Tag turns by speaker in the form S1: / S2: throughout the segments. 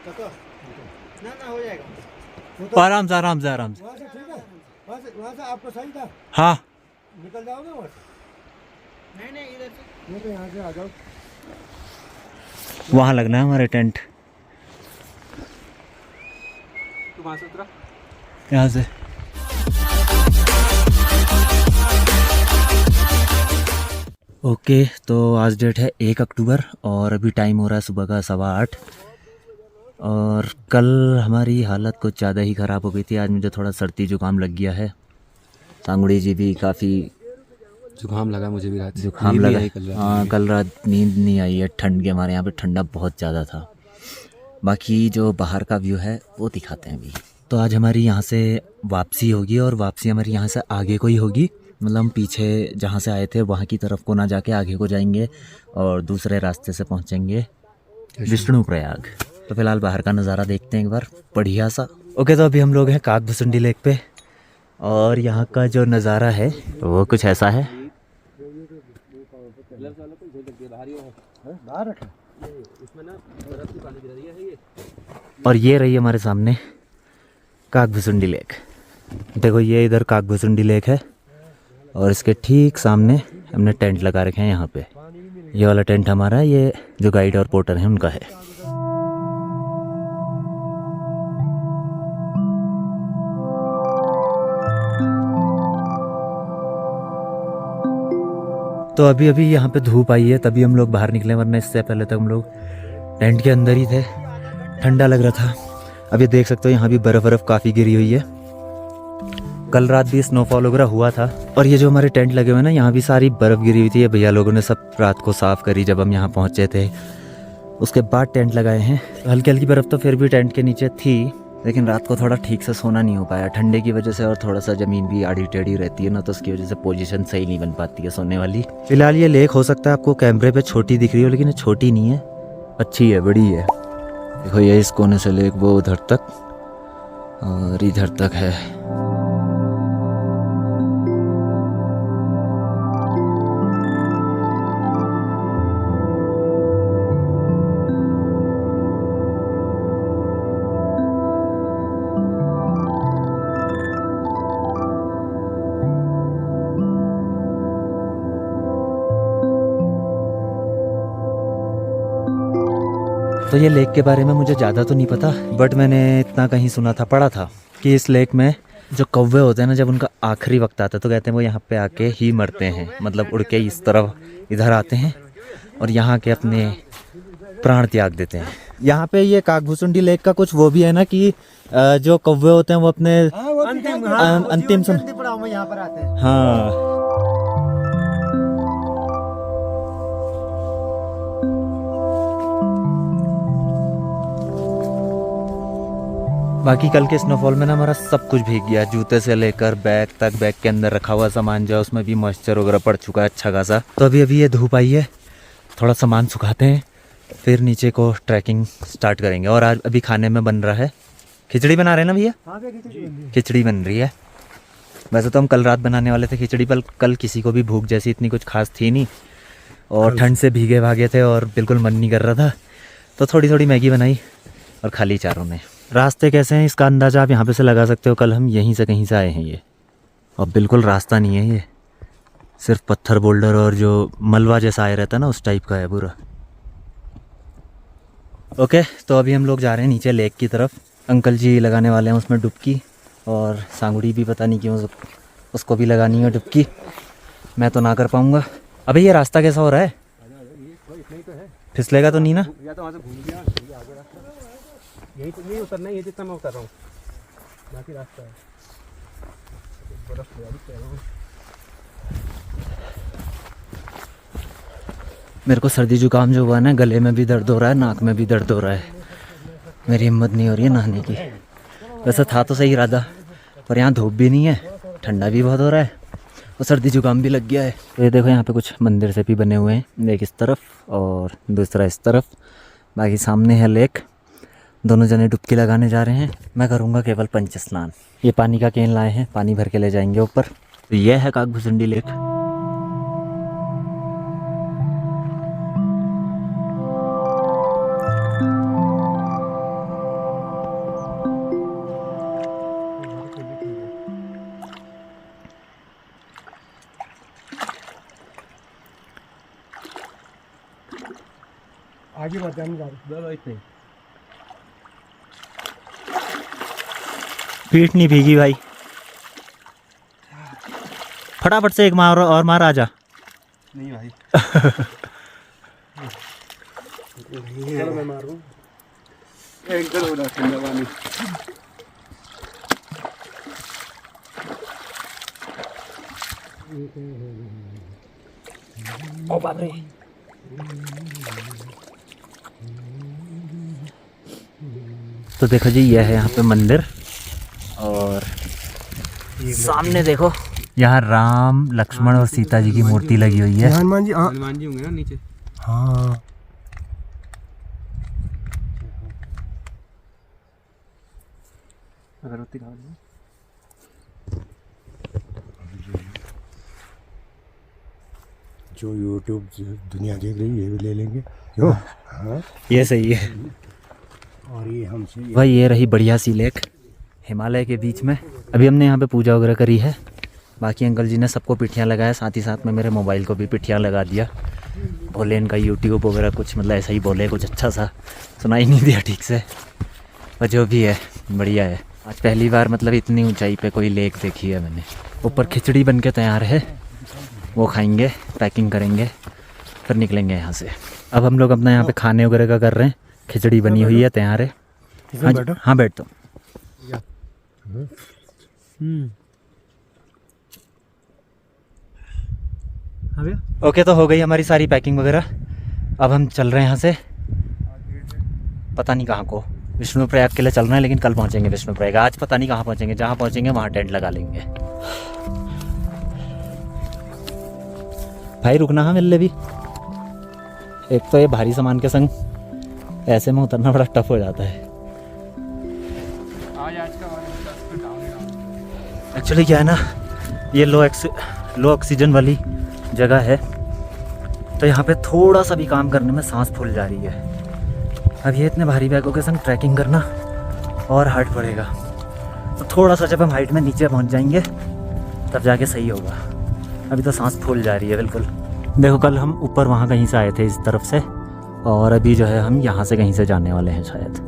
S1: ना ना हो जाएगा।
S2: आराम से आराम से आराम से।
S1: वहाँ से ठीक है, वहाँ से आपको सही था।
S2: हाँ
S1: निकल जाओगे वहाँ से। नहीं नहीं इधर से, नहीं तो यहाँ से आ जाओ।
S2: वहाँ लगना है हमारे टेंट।
S1: तू वहाँ से उतरा,
S2: यहाँ से। ओके तो आज डेट है 1 अक्टूबर और अभी टाइम हो रहा है सुबह का 8:15। और कल हमारी हालत कुछ ज़्यादा ही ख़राब हो गई थी। आज मुझे थोड़ा सर्दी जुकाम लग गया है। सांगुड़ी जी भी काफ़ी
S1: जुकाम लगा मुझे भी, रात
S2: जुकाम लगा। हाँ कल रात नींद नहीं आई है ठंड के। हमारे यहाँ पे ठंडा बहुत ज़्यादा था। बाकी जो बाहर का व्यू है वो दिखाते हैं अभी। तो आज हमारी यहाँ से वापसी होगी और वापसी हमारी यहाँ से आगे को ही होगी। मतलब हम पीछे जहाँ से आए थे वहाँ की तरफ को ना जाके आगे को जाएंगे और दूसरे रास्ते से पहुँचेंगे विष्णु प्रयाग। तो फिलहाल बाहर का नज़ारा देखते हैं एक बार बढ़िया सा। ओके तो अभी हम लोग हैं काकभुसुंडी लेक पे और यहाँ का जो नज़ारा है वो कुछ ऐसा है। और ये रही हमारे सामने काकभुसुंडी लेक। देखो ये इधर काकभुसुंडी लेक है और इसके ठीक सामने हमने टेंट लगा रखे हैं यहाँ पे। ये वाला टेंट हमारा, ये जो गाइड और पोर्टर हैं उनका है। तो अभी अभी यहाँ पे धूप आई है तभी हम लोग बाहर निकले, वरना इससे पहले तक हम लोग टेंट के अंदर ही थे। ठंडा लग रहा था। अभी देख सकते हो यहाँ भी बर्फ़ काफ़ी गिरी हुई है। कल रात भी स्नोफॉल वगैरह हुआ था। और ये जो हमारे टेंट लगे हुए हैं ना, यहाँ भी सारी बर्फ़ गिरी हुई थी। ये भैया लोगों ने सब रात को साफ़ करी जब हम यहाँ पहुँचे थे। उसके बाद टेंट लगाए हैं। हल्की हल्की बर्फ़ तो फिर भी टेंट के नीचे थी, लेकिन रात को थोड़ा ठीक से सोना नहीं हो पाया ठंडे की वजह से। और थोड़ा सा ज़मीन भी आड़ी टेढ़ी रहती है ना, तो उसकी वजह से पोजीशन सही नहीं बन पाती है सोने वाली। फिलहाल ये लेक हो सकता है आपको कैमरे पे छोटी दिख रही हो, लेकिन ये छोटी नहीं है, अच्छी है, बड़ी है। देखो ये इस कोने से लेक वो उधर तक और इधर तक है। तो ये लेक के बारे में मुझे ज़्यादा तो नहीं पता, बट मैंने इतना कहीं सुना था, पढ़ा था कि इस लेक में जो कौवे होते हैं ना, जब उनका आखिरी वक्त आता है तो कहते हैं वो यहाँ पे आके ही मरते हैं। मतलब उड़ के इस तरफ इधर आते हैं और यहाँ के अपने प्राण त्याग देते हैं। यहाँ पे ये काकभुसुंडी लेक का कुछ वो भी है ना कि जो कौवे होते हैं वो अपने अंतिम समय यहाँ पर आते हैं। हाँ बाकी कल के स्नोफॉल में ना हमारा सब कुछ भीग गया, जूते से लेकर बैग तक। बैग के अंदर रखा हुआ सामान जो है उसमें भी मॉइस्चर वगैरह पड़ चुका है अच्छा खासा। तो अभी अभी ये धूप आई है, थोड़ा सामान सुखाते हैं फिर नीचे को ट्रैकिंग स्टार्ट करेंगे। और आज अभी खाने में बन रहा है खिचड़ी। बना रहे हैं ना भैया? खिचड़ी बन रही है। वैसे तो हम कल रात बनाने वाले थे खिचड़ी, पर कल किसी को भी भूख जैसी इतनी कुछ खास थी नहीं और ठंड से भीगे भागे थे और बिल्कुल मन नहीं कर रहा था, तो थोड़ी थोड़ी मैगी बनाई और खा ली चारों ने। रास्ते कैसे हैं इसका अंदाज़ा आप यहाँ पे से लगा सकते हो। कल हम यहीं से कहीं से आए हैं ये, और बिल्कुल रास्ता नहीं है, ये सिर्फ पत्थर बोल्डर और जो मलबा जैसा आया रहता है ना उस टाइप का है पूरा। ओके तो अभी हम लोग जा रहे हैं नीचे लेक की तरफ। अंकल जी लगाने वाले हैं उसमें डुबकी, और सांगुड़ी भी पता नहीं क्यों उसको भी लगानी है डुबकी। मैं तो ना कर पाऊँगा। अभी ये रास्ता कैसा हो रहा है? फिसलेगा तो नहीं ना?
S1: यही तो नहीं उतरना है, जितना मैं उतर रहा हूँ बाकी रास्ता है।
S2: मेरे को सर्दी जुकाम जो हुआ ना, गले में भी दर्द हो रहा है, नाक में भी दर्द हो रहा है। मेरी हिम्मत नहीं हो रही है नहाने की। वैसे था तो सही इरादा, पर यहाँ धूप भी नहीं है, ठंडा भी बहुत हो रहा है और सर्दी जुकाम भी लग गया है। तो ये देखो यहाँ पे कुछ मंदिर से भी बने हुए हैं, एक इस तरफ और दूसरा इस तरफ। बाकी सामने है लेक। दोनों जने डुबकी लगाने जा रहे हैं, मैं करूँगा केवल पंच स्नान। ये पानी का केन लाए हैं, पानी भर के ले जाएंगे ऊपर। तो ये है काकभुसुंडी लेक।
S1: की बात है, हम जा इतने
S2: पीठ नहीं भीगी भाई। फटाफट से एक मार और मार, आजा।
S1: नहीं भाई चलो मैं मार दूं। एक कर हो रहा ठंडा पानी।
S2: ओ बाप रे। तो देखो जी, यह है यहाँ पे मंदिर, और सामने देखो यहाँ राम, लक्ष्मण और सीता जी की मूर्ति लगी हुई है।
S1: हनुमान जी, हनुमान जी होंगे ना नीचे।
S2: हाँ,
S1: अगरबत्ती खा लो। जो यूट्यूब दुनिया देख रही है ये भी ले लेंगे क्यों? हाँ
S2: ये सही है।
S1: और ये हमसे
S2: भाई ये रही बढ़िया सी लेक हिमालय के बीच में। अभी हमने यहाँ पे पूजा वगैरह करी है। बाकी अंकल जी ने सबको पिठियाँ लगाया, साथ ही साथ में मेरे मोबाइल को भी पिठियाँ लगा दिया। बोले इनका यूट्यूब वगैरह कुछ मतलब ऐसा ही बोले, कुछ अच्छा सा सुनाई नहीं दिया ठीक से, पर जो भी है बढ़िया है। आज पहली बार मतलब इतनी ऊंचाई पे कोई लेक देखी है मैंने। ऊपर खिचड़ी बन के तैयार है, वो खाएंगे, पैकिंग करेंगे, फिर निकलेंगे यहाँ से। अब हम लोग अपना यहाँ पे खाने वगैरह का कर रहे हैं। खिचड़ी बनी हुई है, तैयार है। हाँ
S1: बैठो।
S2: हाँ बैठ। तो ओके, तो हो गई हमारी सारी पैकिंग वगैरह। अब हम चल रहे हैं यहाँ से, पता नहीं कहाँ को, विष्णुप्रयाग के लिए चल रहे हैं, लेकिन कल पहुँचेंगे विष्णुप्रयाग। आज पता नहीं कहाँ पहुँचेंगे, जहाँ पहुँचेंगे वहाँ टेंट लगा लेंगे। भाई रुकना है मेरे लिए भी। एक तो ये भारी सामान के संग ऐसे में उतरना बड़ा टफ हो जाता है। एक्चुअली क्या है ना, ये लो ऑक्सीजन वाली जगह है, तो यहाँ पे थोड़ा सा भी काम करने में सांस फूल जा रही है। अब ये इतने भारी बैगों के संग ट्रैकिंग करना और हार्ड पड़ेगा। तो थोड़ा सा जब हम हाइट में नीचे पहुँच जाएंगे तब जाके सही होगा। अभी तो सांस फूल जा रही है बिल्कुल। देखो कल हम ऊपर वहाँ कहीं से आए थे इस तरफ से, और अभी जो है हम यहाँ से कहीं से जाने वाले हैं शायद।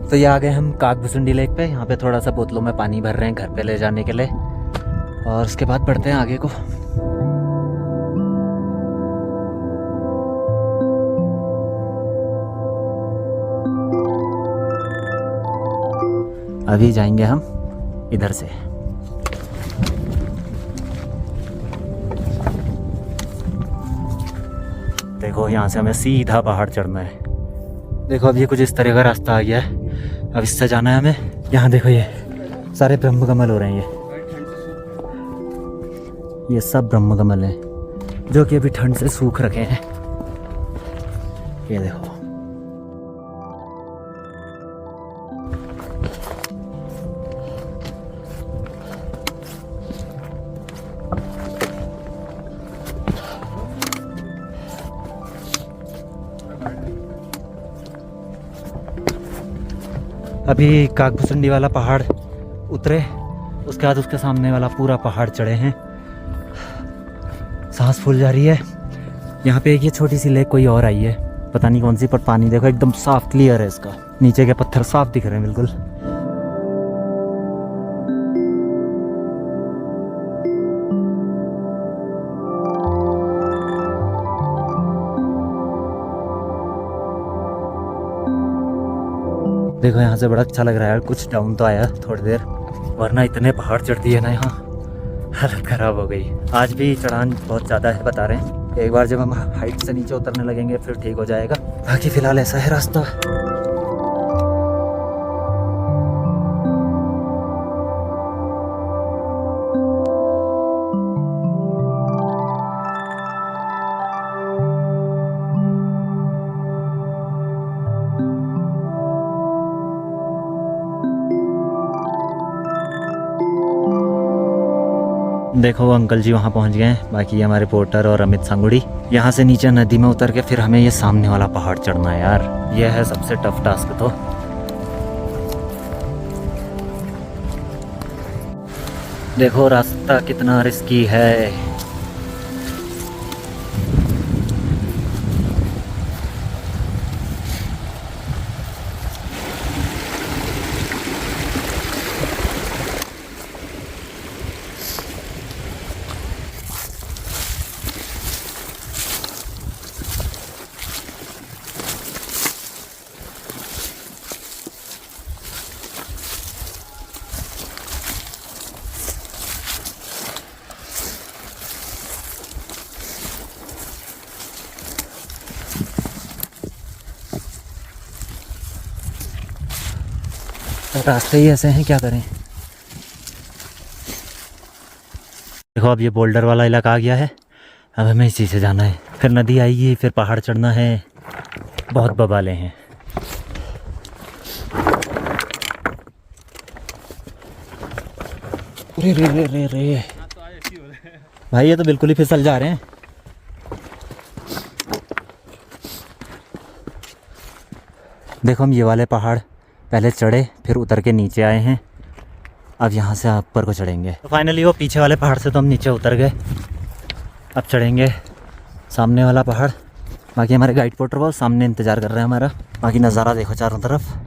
S2: तो ये आ गए हम काकभुसुंडी लेक पे। यहाँ पे थोड़ा सा बोतलों में पानी भर रहे हैं घर पे ले जाने के लिए, और उसके बाद बढ़ते हैं आगे को। अभी जाएंगे हम इधर से। देखो यहाँ से हमें सीधा पहाड़ चढ़ना है। देखो अब ये कुछ इस तरह का रास्ता आ गया है, अब इससे जाना है हमें। यहाँ देखो ये सारे ब्रह्म कमल हो रहे हैं, ये सब ब्रह्म कमल हैं जो कि अभी ठंड से सूख रखे हैं। ये देखो अभी काकभुसुंडी वाला पहाड़ उतरे, उसके बाद उसके सामने वाला पूरा पहाड़ चढ़े हैं। सांस फूल जा रही है। यहाँ पे एक ये छोटी सी लेक कोई और आई है, पता नहीं कौन सी, पर पानी देखो एकदम साफ क्लियर है इसका। नीचे के पत्थर साफ दिख रहे हैं बिल्कुल। देखो यहाँ से बड़ा अच्छा लग रहा है। कुछ डाउन तो आया थोड़ी देर, वरना इतने पहाड़ चढ़ दिए ना यहाँ, हालत ख़राब हो गई। आज भी चढ़ान बहुत ज़्यादा है बता रहे हैं। एक बार जब हम हाइट से नीचे उतरने लगेंगे फिर ठीक हो जाएगा। बाकी फ़िलहाल ऐसा है रास्ता। देखो वो अंकल जी वहाँ पहुँच गए हैं। बाकी हमारे पोर्टर और अमित सांगुड़ी। यहाँ से नीचे नदी में उतर के फिर हमें ये सामने वाला पहाड़ चढ़ना है यार। ये है सबसे टफ टास्क। तो देखो रास्ता कितना रिस्की है। रास्ते ही ऐसे हैं, क्या करें। देखो अब ये बोल्डर वाला इलाका आ गया है, अब हमें इसी से जाना है। फिर नदी आएगी, फिर पहाड़ चढ़ना है, बहुत बवाले हैं। रे रे रे रे रे भाई, ये तो बिल्कुल ही फिसल जा रहे हैं। देखो हम ये वाले पहाड़ पहले चढ़े, फिर उतर के नीचे आए हैं, अब यहाँ से ऊपर को चढ़ेंगे। तो फाइनली वो पीछे वाले पहाड़ से तो हम नीचे उतर गए, अब चढ़ेंगे सामने वाला पहाड़। बाकी हमारे गाइड पोटर बहुत सामने इंतज़ार कर रहे हैं हमारा। बाकी नज़ारा देखो चारों तरफ।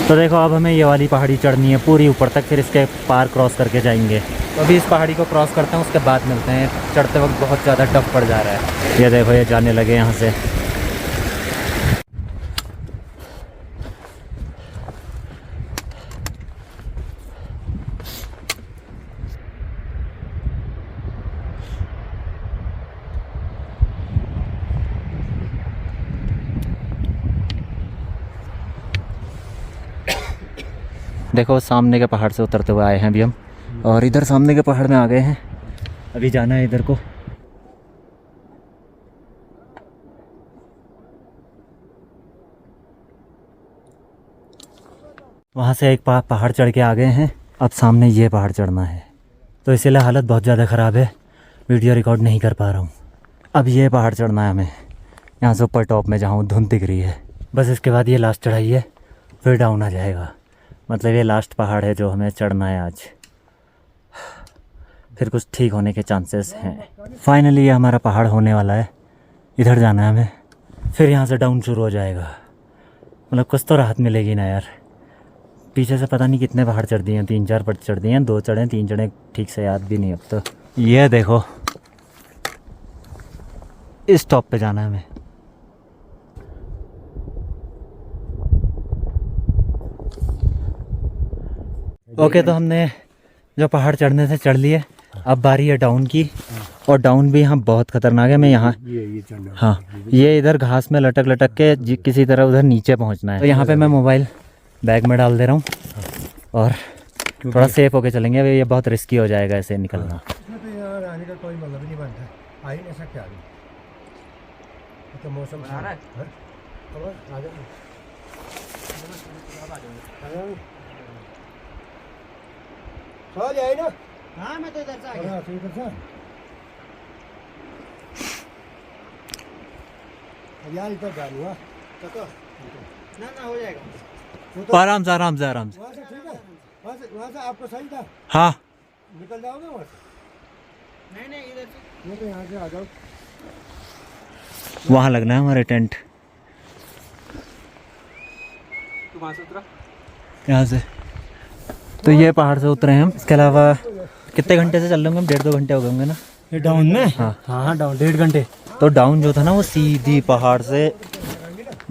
S2: तो देखो अब हमें ये वाली पहाड़ी चढ़नी है पूरी ऊपर तक, फिर इसके पार क्रॉस करके जाएंगे। तो अभी इस पहाड़ी को क्रॉस करते हैं, उसके बाद मिलते हैं। चढ़ते वक्त बहुत ज़्यादा टफ पड़ जा रहा है। ये देखो ये जाने लगे यहाँ से। देखो सामने के पहाड़ से उतरते हुए आए हैं अभी हम, और इधर सामने के पहाड़ में आ गए हैं। अभी जाना है इधर को। वहाँ से एक पहाड़ चढ़ के आ गए हैं, अब सामने ये पहाड़ चढ़ना है। तो इसीलिए हालत बहुत ज़्यादा ख़राब है, वीडियो रिकॉर्ड नहीं कर पा रहा हूँ। अब ये पहाड़ चढ़ना है हमें, यहाँ से ऊपर टॉप में जहाँ धुंध दिख रही है। बस इसके बाद ये लास्ट चढ़ाई है, फिर डाउन आ जाएगा। मतलब ये लास्ट पहाड़ है जो हमें चढ़ना है आज, फिर कुछ ठीक होने के चांसेस हैं। फाइनली ये हमारा पहाड़ होने वाला है, इधर जाना है हमें, फिर यहाँ से डाउन शुरू हो जाएगा। मतलब कुछ तो राहत मिलेगी ना यार। पीछे से पता नहीं कितने पहाड़ चढ़ दिए हैं, 3-4 पट चढ़ दिए हैं, 2 चढ़े 3 चढ़े, ठीक से याद भी नहीं अब तो। ये देखो इस टॉप पे जाना है हमें। ओके तो हमने जो पहाड़ चढ़ने से चढ़ लिए, अब बारी है डाउन की। और डाउन भी यहाँ बहुत खतरनाक है। मैं यहाँ हाँ, ये इधर घास में लटक लटक के किसी तरह उधर नीचे पहुँचना है। तो यहाँ पे मैं मोबाइल बैग में डाल दे रहा हूँ और थोड़ा सेफ होके चलेंगे। ये बहुत रिस्की हो जाएगा ऐसे निकलना।
S1: तो यहाँ आने का कोई मतलब नहीं बनता, आ ही नहीं सकते आगे, तो मौसम आ रहा है। ना हाँ, मैं तो इधर से आ गया। यार इधर गाड़ी हुआ ना हो जाएगा।
S2: आराम से आराम से आराम से।
S1: वहाँ से ठीक है, वहाँ से आपको सही था।
S2: हाँ
S1: निकल जाओगे वहाँ से? नहीं इधर से नहीं, तो यहाँ से आ जाओ।
S2: वहाँ लगना है हमारे टेंट।
S3: तू वहाँ से उतरा?
S2: यहाँ से तो ये पहाड़ से उतरे हैं हम। इसके अलावा कितने घंटे से चल रहे होंगे हम? 1.5-2 घंटे हो गए होंगे ना
S3: ये डाउन में?
S2: हाँ
S3: हाँ डाउन 1.5 घंटे।
S2: तो डाउन जो था ना वो सीधी पहाड़ से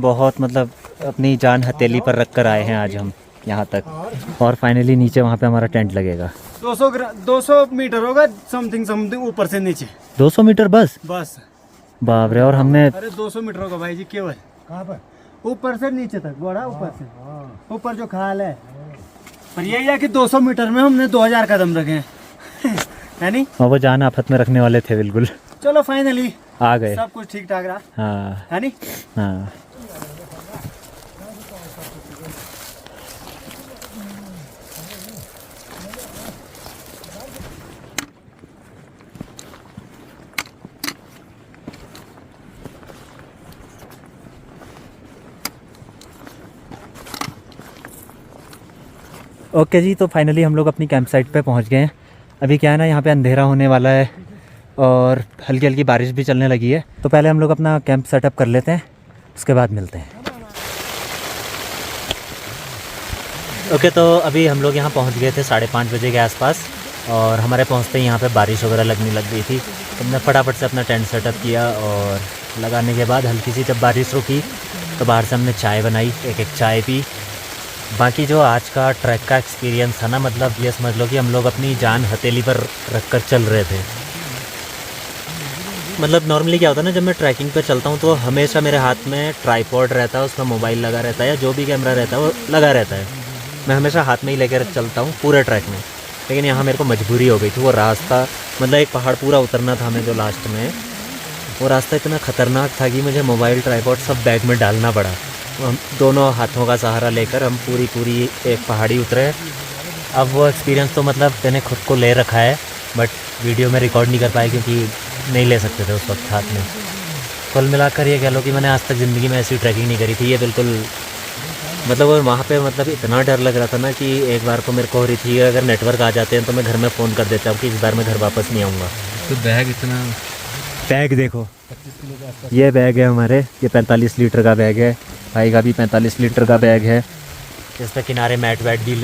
S2: बहुत मतलब अपनी जान हथेली पर रख कर आए हैं आज हम यहाँ तक। और फाइनली नीचे वहाँ पे हमारा टेंट लगेगा।
S3: 200 मीटर होगा समथिंग ऊपर से नीचे।
S2: 200 मीटर बस? बाप रे। और हमने
S3: अरे 200 मीटर होगा भाई जी केवल।
S1: कहाँ पर?
S3: ऊपर से नीचे तक बड़ा ऊपर से ऊपर जो खाल है। पर यही है कि 200 मीटर में हमने 2000 कदम रखे हैं है नहीं?
S2: और वो जान आफत में रखने वाले थे बिल्कुल।
S3: चलो फाइनली
S2: आ गए,
S3: सब कुछ ठीक ठाक रहा।
S2: हाँ
S3: है नहीं?
S2: हाँ। ओके जी, तो फाइनली हम लोग अपनी कैंप साइट पे पहुंच गए हैं। अभी क्या है ना, यहाँ पे अंधेरा होने वाला है और हल्की हल्की बारिश भी चलने लगी है। तो पहले हम लोग अपना कैंप सेटअप कर लेते हैं, उसके बाद मिलते हैं। ओके तो अभी हम लोग यहाँ पहुँच गए थे 5:30 बजे के आसपास, और हमारे पहुँचते ही यहाँ पे बारिश वगैरह लगने लग गई थी। तो हमने फटाफट से अपना टेंट सेटअप किया, और लगाने के बाद हल्की सी जब बारिश रुकी तो बाहर से हमने चाय बनाई, एक चाय पी, बाकी जो आज का ट्रैक का एक्सपीरियंस था ना, मतलब ये समझ लो कि हम लोग अपनी जान हथेली पर रख कर चल रहे थे। मतलब नॉर्मली क्या होता है ना, जब मैं ट्रैकिंग पे चलता हूँ तो हमेशा मेरे हाथ में ट्राइपॉड रहता है, उसका मोबाइल लगा रहता है या जो भी कैमरा रहता है वो लगा रहता है। मैं हमेशा हाथ में ही लेकर चलता हूँ पूरे ट्रैक में। लेकिन यहाँ मेरे को मजबूरी हो गई थी, वो रास्ता मतलब एक पहाड़ पूरा उतरना था हमें जो लास्ट में, वो रास्ता इतना ख़तरनाक था कि मुझे मोबाइल ट्राइपॉड सब बैग में डालना पड़ा। हम दोनों हाथों का सहारा लेकर हम पूरी एक पहाड़ी उतरे। अब वो एक्सपीरियंस तो मतलब मैंने खुद को ले रखा है, बट वीडियो में रिकॉर्ड नहीं कर पाया क्योंकि नहीं ले सकते थे उस वक्त हाथ में। कुल मिलाकर ये कह लो कि मैंने आज तक ज़िंदगी में ऐसी ट्रैकिंग नहीं करी थी। ये बिल्कुल मतलब वहाँ पे मतलब इतना डर लग रहा था ना कि एक बार तो मेरे को हो रही थी अगर नेटवर्क आ जाते हैं तो मैं घर में फ़ोन कर देता हूँ कि इस बार मैं घर वापस नहीं आऊँगा।
S3: तो बैग इतना,
S2: बैग देखो, ये बैग है हमारे, ये 45 लीटर का बैग है, भाई का भी 45 लीटर का बैग है। इस पर किनारे मैट वैट भी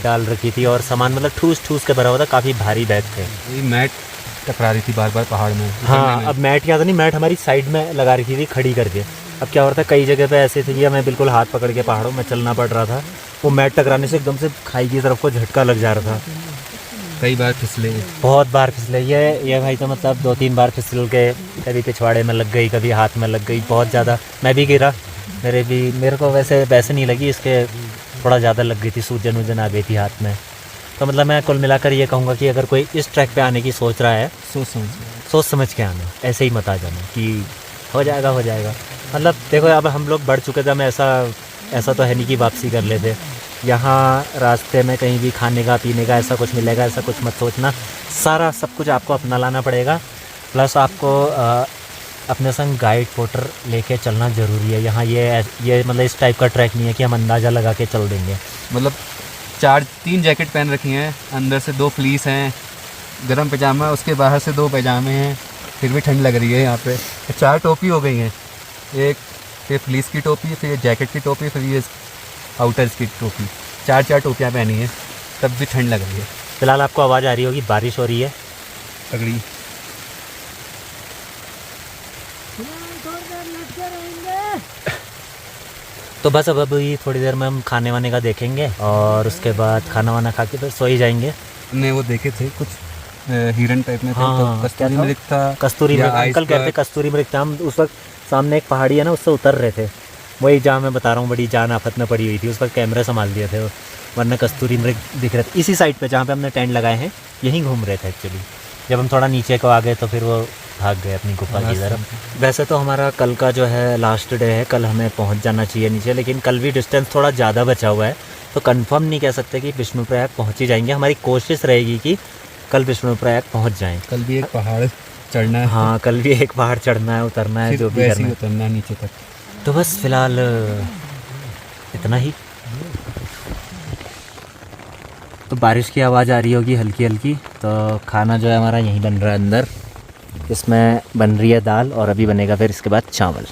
S2: डाल रखी थी और सामान मतलब ठूस के भरा हुआ था, काफ़ी भारी बैग थे।
S3: ये मैट टकरा रही थी बार बार पहाड़ में।
S2: हाँ, अब मैट क्या था नहीं, मैट हमारी साइड में लगा रखी थी खड़ी करके। अब क्या हो रहा था, कई जगह पे ऐसे थे कि हमें बिल्कुल हाथ पकड़ के पहाड़ों में चलना पड़ रहा था। वो मैट टकराने से एकदम से खाई की तरफ को झटका लग जा रहा था।
S3: कई बार फिसले,
S2: बहुत बार फिसले। ये भाई तो मतलब 2-3 बार फिसल के, कभी पिछवाड़े में लग गई, कभी हाथ में लग गई, बहुत ज़्यादा। मैं भी गिरा, मेरे को वैसे नहीं लगी, इसके थोड़ा ज़्यादा लग गई थी, सूजन आ गई थी हाथ में। तो मतलब मैं कुल मिलाकर ये कहूँगा कि अगर कोई इस ट्रैक पे आने की सोच रहा है, सोच समझ के आना, ऐसे ही मत आ जाना कि हो जाएगा। मतलब देखो अब हम लोग बढ़ चुके थे, हमें ऐसा तो है नहीं कि वापसी कर लेते। यहाँ रास्ते में कहीं भी खाने का पीने का ऐसा कुछ मिलेगा, ऐसा कुछ मत सोचना। सारा सब कुछ आपको अपना लाना पड़ेगा। प्लस आपको अपने संग गाइड पोर्टर लेके चलना ज़रूरी है। यहाँ ये मतलब इस टाइप का ट्रैक नहीं है कि हम अंदाज़ा लगा के चल देंगे।
S3: मतलब 3 जैकेट पहन रखी हैं, अंदर से 2 फ्लीस हैं, गर्म पजामा, उसके बाहर से 2 पैजामे हैं, फिर भी ठंड लग रही है यहाँ पे। 4 टोपी हो गई हैं, एक फिर फ्लीस की टोपी, फिर ये जैकेट की टोपी, फिर ये आउटर्स की टोपी, 4 टोपियाँ पहनी हैं, तब भी ठंड लग रही है।
S2: फिलहाल आपको आवाज़ आ रही होगी, बारिश हो रही है
S3: तगड़ी।
S2: तो बस अब अभी थोड़ी देर में हम खाने वाने का देखेंगे और उसके बाद खाना वाना खा के फिर सो ही जाएंगे।
S3: ने वो देखे थे कुछ हिरन टाइप में थे,
S2: हाँ,
S3: तो कस्तूरी मृग था,
S2: कस्तूरी मृग, अंकल कहते कस्तूरी मृग था। हम उस वक्त सामने एक पहाड़ी है ना, उससे उतर रहे थे, वही जहाँ मैं बता रहा हूँ बड़ी जान आफत में पड़ी हुई थी। उस वक्त कैमरे संभाल दिए थे, वरना कस्तूरी मृग दिख रहे थे इसी साइड पे जहाँ पे हमने टेंट लगाए हैं, यहीं घूम रहे थे एक्चुअली। जब हम थोड़ा नीचे को आ गए तो फिर वो भाग गए अपनी गुफा की तरफ। वैसे तो हमारा कल का जो है लास्ट डे है, कल हमें पहुंच जाना चाहिए नीचे, लेकिन कल भी डिस्टेंस थोड़ा ज़्यादा बचा हुआ है, तो कंफर्म नहीं कह सकते कि विष्णुप्रयाग पहुंच ही जाएंगे। हमारी कोशिश रहेगी कि कल विष्णुप्रयाग पहुंच जाएं।
S3: कल भी एक पहाड़ चढ़ना है।
S2: हाँ, कल भी एक पहाड़ चढ़ना है, उतरना है, जो भी करना है,
S3: उतरना है नीचे तक।
S2: तो बस फिलहाल इतना ही। तो बारिश की आवाज़ आ रही होगी हल्की हल्की। तो खाना जो है हमारा यहीं बन रहा है अंदर, इसमें बन रही है दाल और अभी बनेगा फिर इसके बाद चावल।